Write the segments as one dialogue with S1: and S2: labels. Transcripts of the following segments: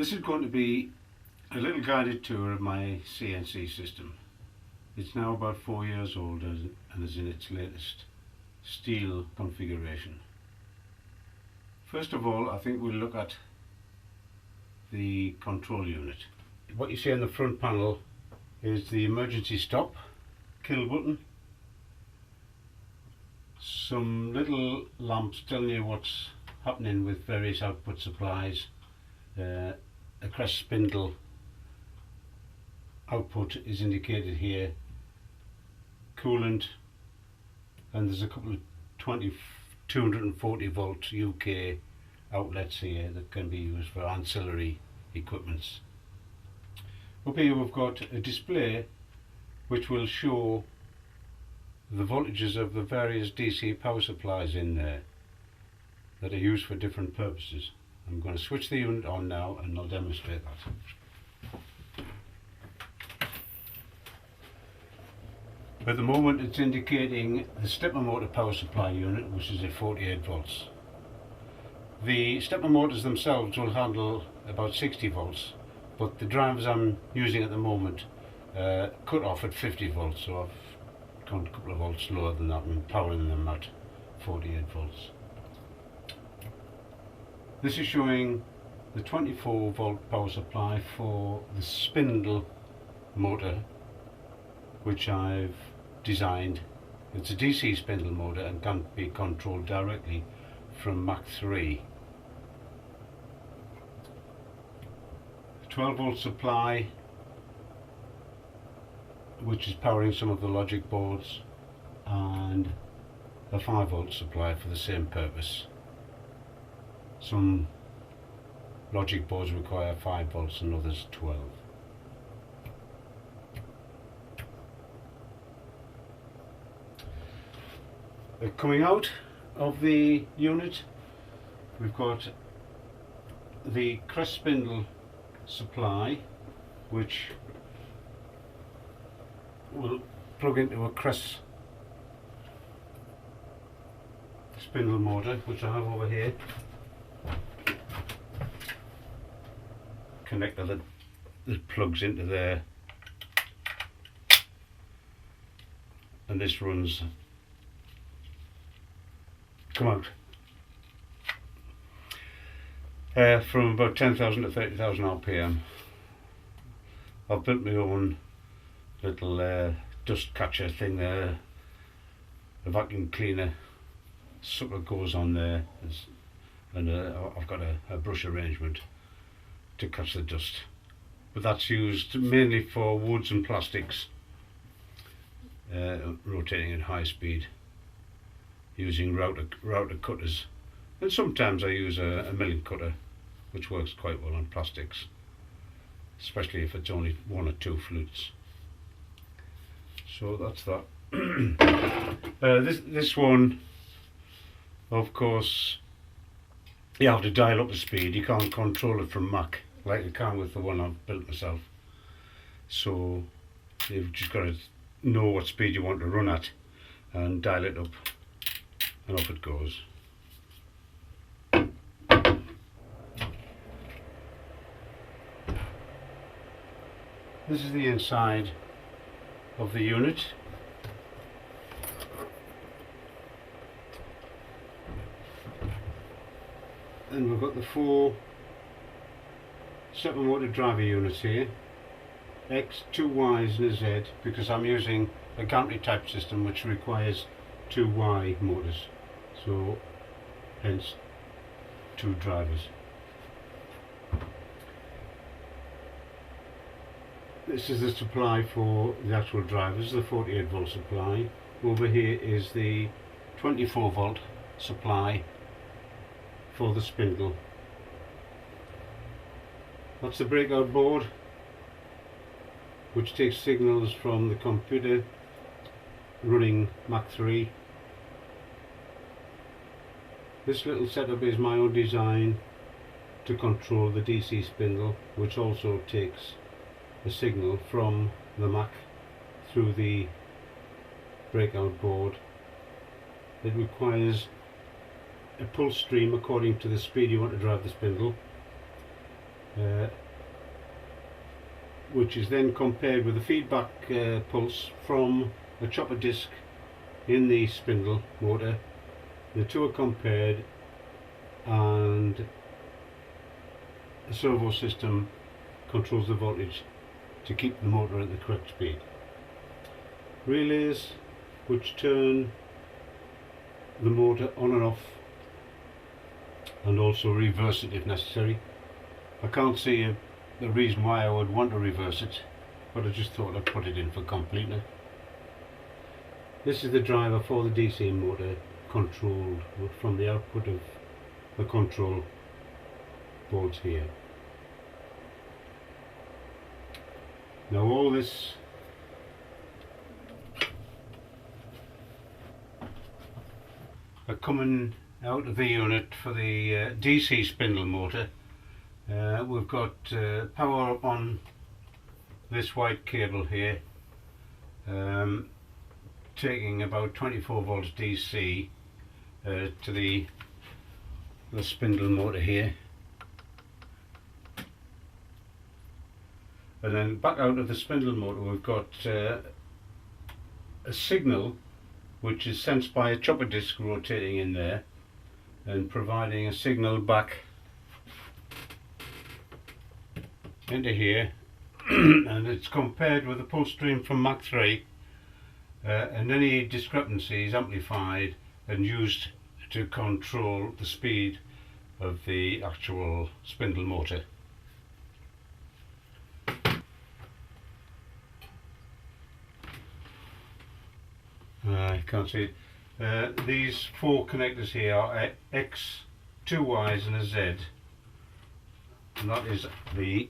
S1: This is going to be a little guided tour of my CNC system. It's now about 4 years old and is in its latest steel configuration. First of all, I think we'll look at the control unit. What you see on the front panel is the emergency stop, kill button, some little lamps telling you what's happening with various output supplies, a Crest Spindle output is indicated here, coolant, and there's a couple of 240 volt UK outlets here that can be used for ancillary equipments. Up here we've got a display which will show the voltages of the various DC power supplies in there that are used for different purposes. I'm going to switch the unit on now and I'll demonstrate that. At the moment it's indicating the stepper motor power supply unit, which is at 48 volts. The stepper motors themselves will handle about 60 volts, but the drivers I'm using at the moment cut off at 50 volts, so I've gone a couple of volts lower than that and powering them at 48 volts. This is showing the 24 volt power supply for the Spindle motor, which I've designed. It's a DC spindle motor and can be controlled directly from Mach 3. 12 volt supply, which is powering some of the logic boards, and a 5 volt supply for the same purpose. Some logic boards require 5 volts and others 12. Coming out of the unit, we've got the Crest Spindle supply, which will plug into a Crest Spindle motor, which I have over here. Connector that plugs into there, and this runs come out from about 10,000 to 30,000 RPM. I've built my own little dust catcher thing there, a vacuum cleaner sucker goes on there, and I've got a brush arrangement to catch the dust, but that's used mainly for woods and plastics, rotating at high speed using router cutters, and sometimes I use a milling cutter, which works quite well on plastics, especially if it's only 1 or 2 flutes. So that's that. This one, of course, you have to dial up the speed. You can't control it from Mach like you can with the one I've built myself. So you've just got to know what speed you want to run at and dial it up, and off it goes. This is the inside of the unit. And we've got the 4 stepper motor driver units here, X, 2 Ys and a Z, because I'm using a gantry type system which requires 2 Y motors, so hence 2 drivers. This is the supply for the actual drivers, the 48 volt supply. Over here is the 24 volt supply for the spindle. That's the breakout board, which takes signals from the computer running Mach 3. This little setup is my own design to control the DC spindle, which also takes a signal from the Mach through the breakout board. It requires a pulse stream according to the speed you want to drive the spindle, which is then compared with the feedback pulse from a chopper disc in the spindle motor. The two are compared, and the servo system controls the voltage to keep the motor at the correct speed. Relays which turn the motor on and off, and also reverse it if necessary. I can't see the reason why I would want to reverse it, but I just thought I'd put it in for completeness. This is the driver for the DC motor, controlled from the output of the control boards here. Now all this are coming out of the unit for the DC spindle motor. We've got power up on this white cable here, taking about 24 volts DC to the spindle motor here, and then back out of the spindle motor we've got a signal which is sensed by a chopper disc rotating in there and providing a signal back into here and it's compared with the pulse stream from Mach 3, and any discrepancy is amplified and used to control the speed of the actual spindle motor. I can't see it. These four connectors here are X, two Y's and a Z, and that is the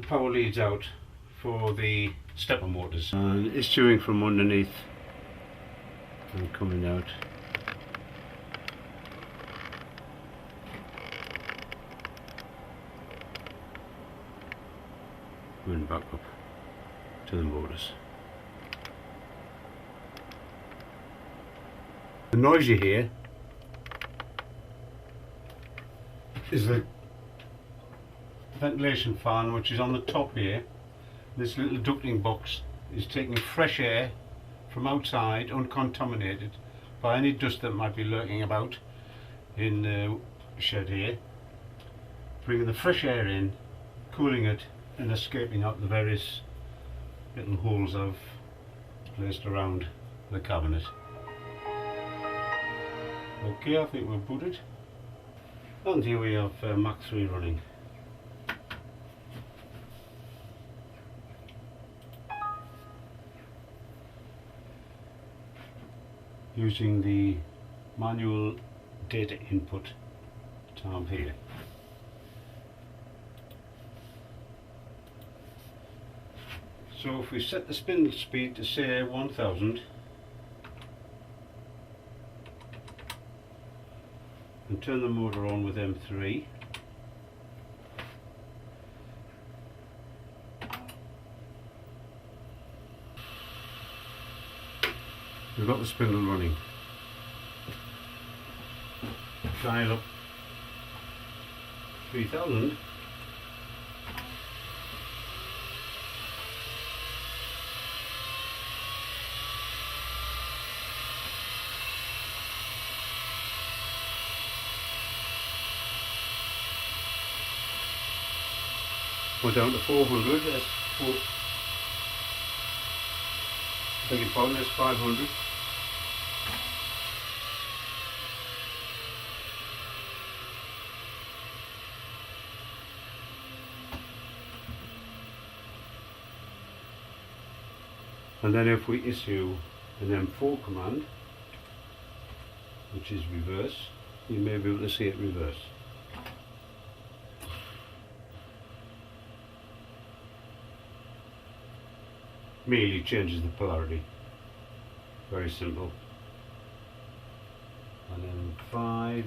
S1: power leads out for the stepper motors. And issuing from underneath and coming out. Going back up to the motors. The noise you hear is the ventilation fan which is on the top here. This little ducting box is taking fresh air from outside, uncontaminated by any dust that might be lurking about in the shed here, bringing the fresh air in, cooling it and escaping out the various little holes I've placed around the cabinet. Okay, I think we've booted, and here we have Mach 3 running. Using the manual data input tab here. So if we set the spindle speed to say 1000 and turn the motor on with M3, we've got the spindle running. Dial up 3000. We're down to 400. That's beg your pardon, that's 500. And then if we issue an M4 command, which is reverse, you may be able to see it reverse. Merely changes the polarity. Very simple. And then 5.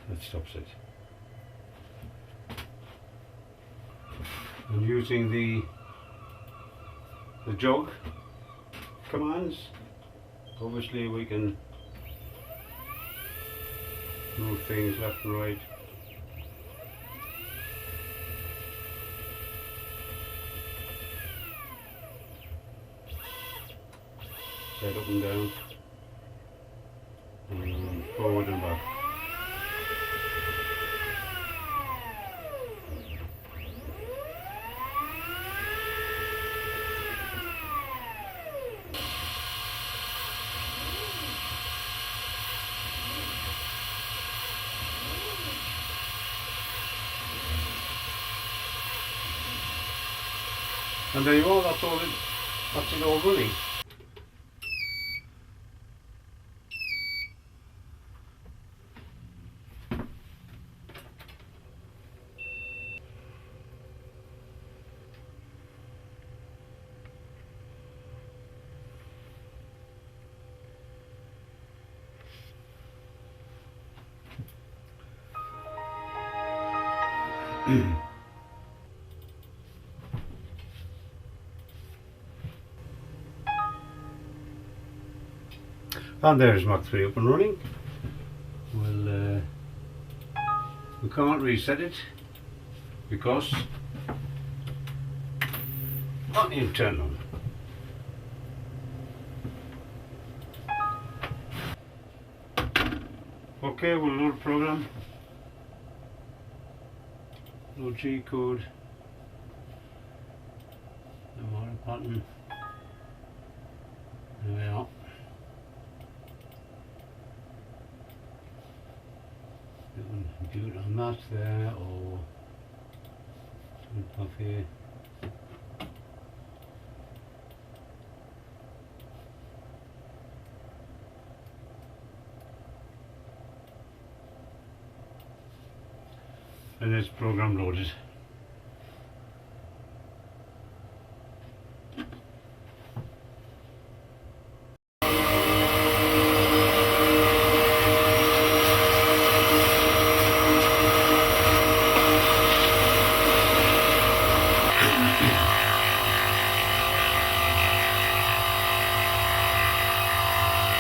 S1: That stops it. And using the jog commands, obviously we can move things left and right. Head up and down, and forward and back. And there you are, that's it all running. And there's Mach 3 up and running. We can't reset it because not even turned on. Okay, we'll load the program. Load G code. The motor pattern. There we are. You can do it on that there or off here. And it's program loaded.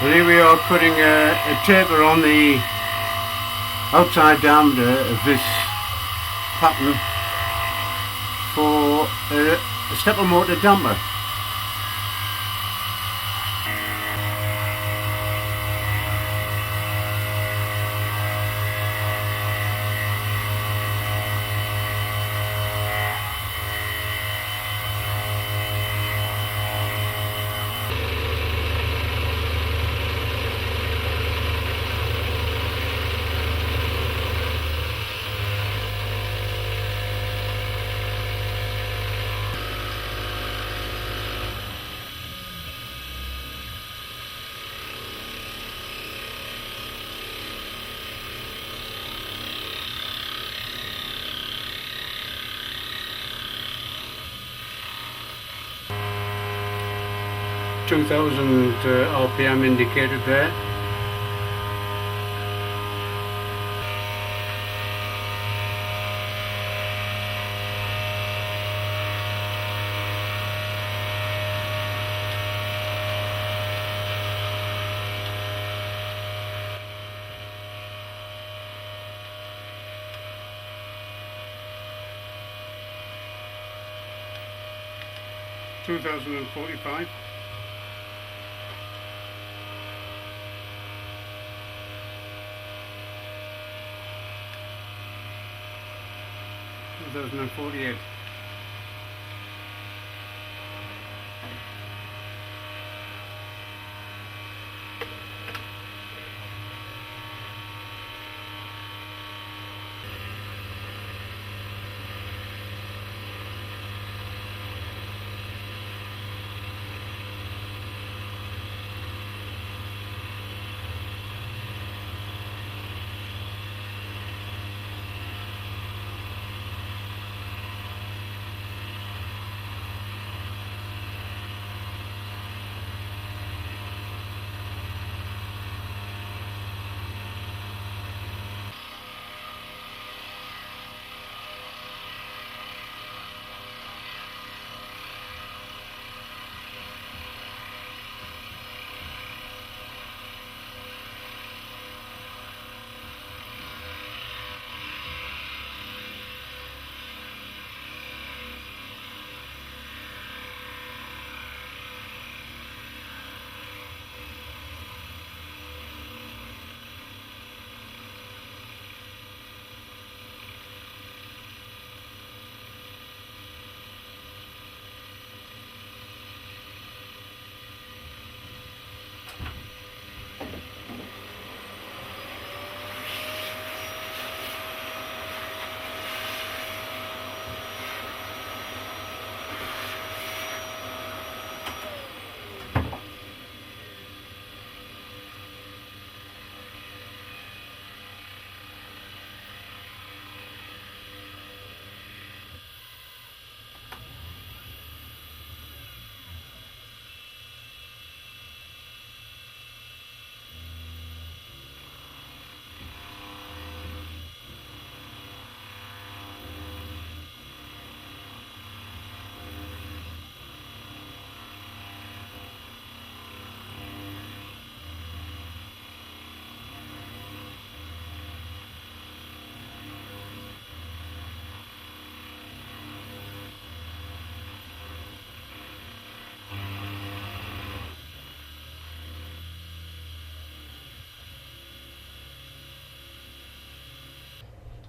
S1: Well, here we are putting a taper on the outside diameter of this pattern for a stepper motor damper. $2,000 RPM indicated there. $2,045. $2,048.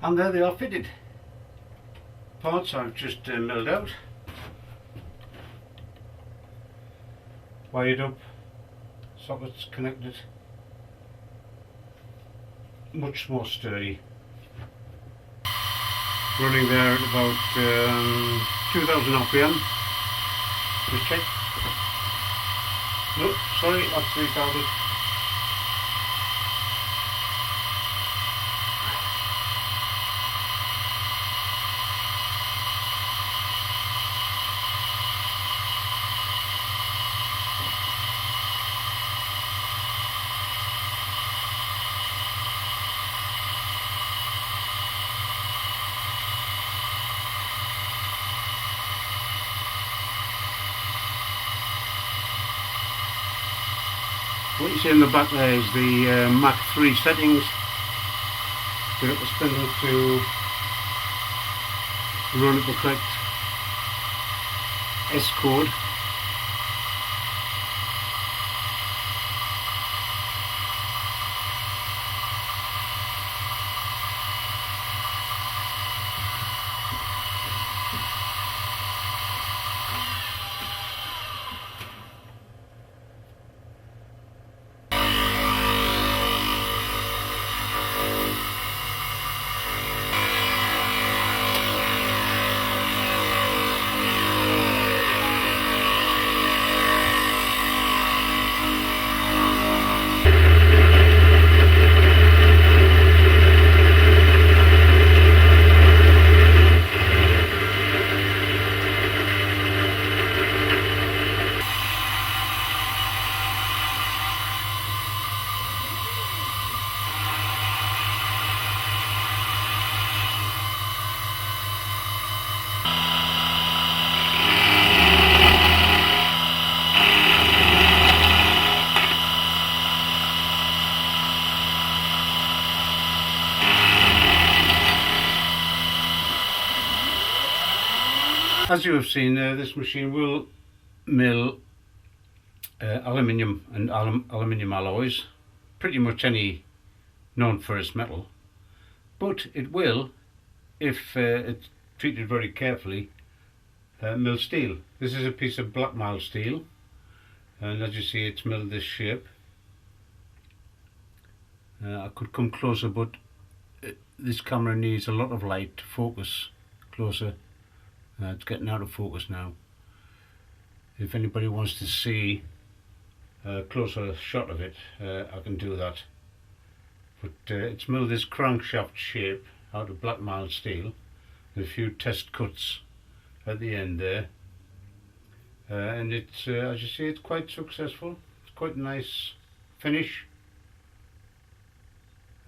S1: And there they are fitted. Parts I've just milled out, wired up, sockets connected, much more sturdy. Running there at about 2000 RPM. Just check. No, sorry, that's 3000. What you see in the back there is the Mach 3 settings. Get up the spindle to run at the correct S code. As you have seen, this machine will mill aluminium and aluminium alloys, pretty much any non-ferrous metal, but it will, if it's treated very carefully, mill steel. This is a piece of black mild steel, and as you see, it's milled this shape. I could come closer, but this camera needs a lot of light to focus closer. It's getting out of focus now. If anybody wants to see a closer shot of it, I can do that. But it's milled this crankshaft shape out of black mild steel with a few test cuts at the end there. And it's, as you see, it's quite successful. It's quite a nice finish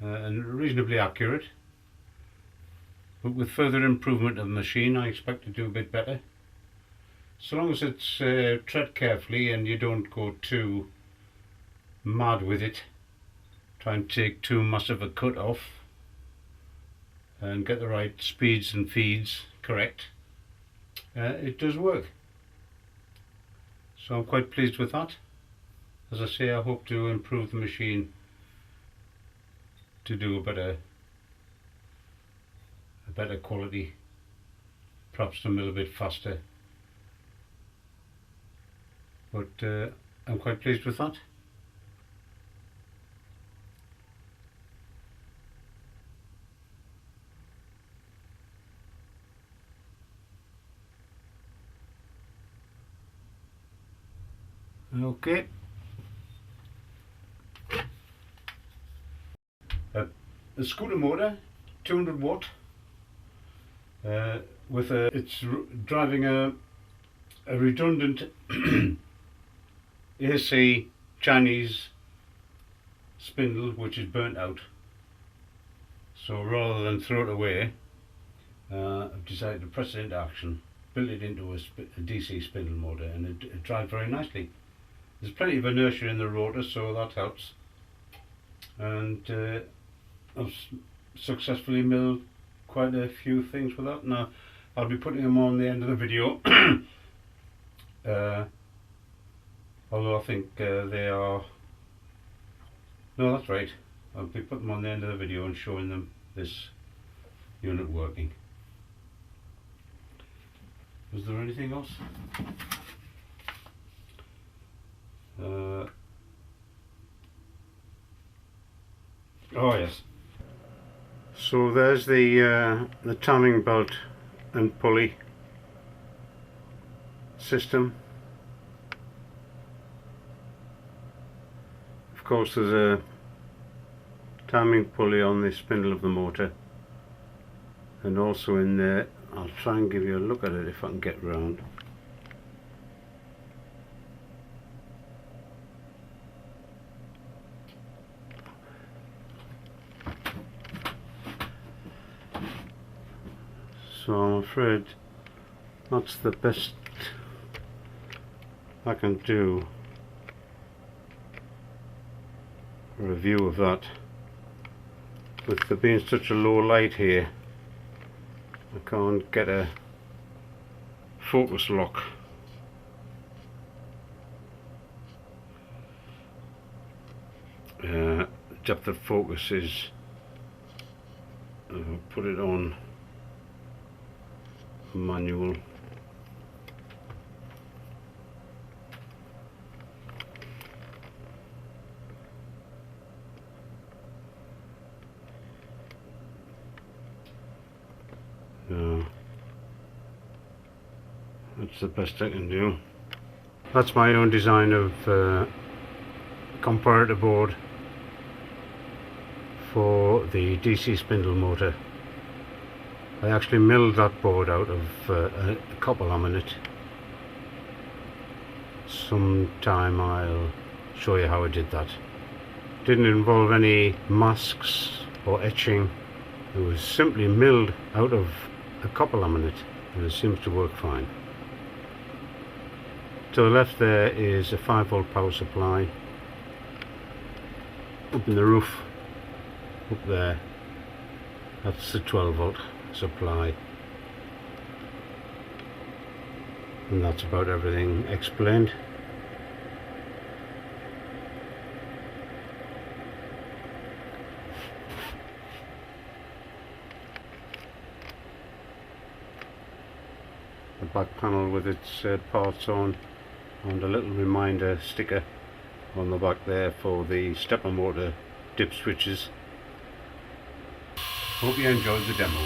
S1: and reasonably accurate. But with further improvement of the machine, I expect to do a bit better. So long as it's tread carefully and you don't go too mad with it, try and take too massive a cut off and get the right speeds and feeds correct, it does work. So I'm quite pleased with that. As I say, I hope to improve the machine to do a better quality, perhaps to mill a bit faster, but I'm quite pleased with that. Okay. The scooter motor, 200 watt. It's driving a redundant AC Chinese spindle which is burnt out. So rather than throw it away, I've decided to press it into action, build it into a DC spindle motor, and it drives very nicely. There's plenty of inertia in the rotor, so that helps. And I've successfully milled quite a few things with that. Now I'll be putting them on the end of the video. Although I think they are, no, that's right, I'll be putting them on the end of the video and showing them this unit working. Was there anything else? Oh yes. So there's the timing belt and pulley system. Of course there's a timing pulley on the spindle of the motor, and also in there, I'll try and give you a look at it if I can get round. So I'm afraid that's the best I can do for a view of that. With there being such a low light here, I can't get a focus lock. Depth of focus is, I'll put it on manual. That's the best I can do. That's my own design of comparator board for the DC spindle motor. I actually milled that board out of a copper laminate. Sometime I'll show you how I did that. Didn't involve any masks or etching. It was simply milled out of a copper laminate, and it seems to work fine. To the left there is a 5-volt power supply. Up in the roof, up there, that's the 12-volt supply. And that's about everything explained. The back panel with its parts on, and a little reminder sticker on the back there for the stepper motor dip switches. Hope you enjoyed the demo.